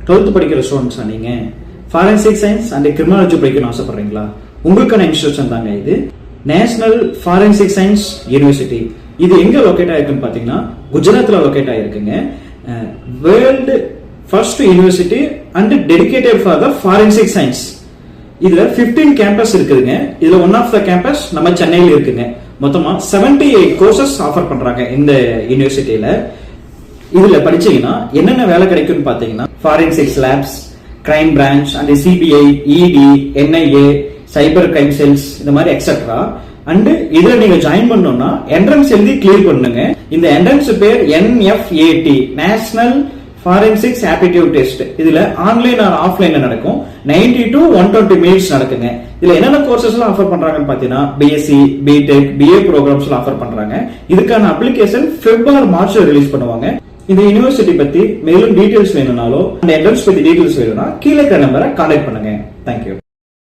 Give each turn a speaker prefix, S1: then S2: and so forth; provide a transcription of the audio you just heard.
S1: 12th படிக்கிற ஸ்டூடெண்ட்ஸா நீங்க forensic science and criminology படிக்கணும்னு ஆசைப்படுறீங்களா? உங்களுக்கான இன்ஸ்டிடியூஷன் தாங்க இது, நேஷனல் ஃபாரன்சிக் சயின்ஸ் யூனிவர்சிட்டி. இது எங்க லொகேட் ஆயிருக்குன்னு பாத்தீங்கன்னா குஜராத்ல லொகேட் ஆயிருக்குங்க. World first university and dedicated for the forensic science. இதுல 15 கேம்பஸ் இருக்குதுங்க. இதுல ஒன் ஆஃப் த கேம்பஸ் நம்ம சென்னையில இருக்குங்க. மொத்தமா 78 கோர்சஸ் ஆஃபர் பண்றாங்க இந்த யூனிவர்சிட்டியில. இதுல படிச்சீங்கன்னா என்னென்ன வேலை கிடைக்கும்னு பாத்தீங்கன்னா forensics labs, crime branch and CBI, இடி, என்ஐஏ, சைபர் கிரைம் செல்ஸ், இந்த மாதிரி எக்ஸெட்ரா. அண்ட் இதுல நீங்க ஜாயின் பண்ணணும்னா என்ட்ரன்ஸ் எழுதி கிளியர் பண்ணுங்க. இந்த என்ட்ரன்ஸ் பேர் NFAT, national forensics aptitude test. இதுல ஆன்லைன் ஆர் ஆஃப்லைன்ல நடக்கும். 90 to 120 மினிட்ஸ் நடக்குங்க. இதுல என்னென்ன கோர்சஸ் எல்லாம் ஆஃபர் பண்றாங்கன்னு பாத்தீங்கன்னா பிஎஸ்சி, பிடெக், பிஏ ப்ரோக்ராம்ஸ் எல்லாம் ஆஃபர் பண்றாங்க. இதுக்கான அப்ளிகேஷன் பிப்ரவரி மார்ச்ல ரிலீஸ் பண்ணுவாங்க. இந்த யூனிவர்சிட்டி பத்தி மேலும் டீடைல்ஸ் வேணும்னாலோ அந்த என்ட்ரன்ஸ் பத்தி டீடைல்ஸ் வேணும்னா கீழே நம்பரை கான்டாக்ட் பண்ணுங்க. தேங்க்யூ.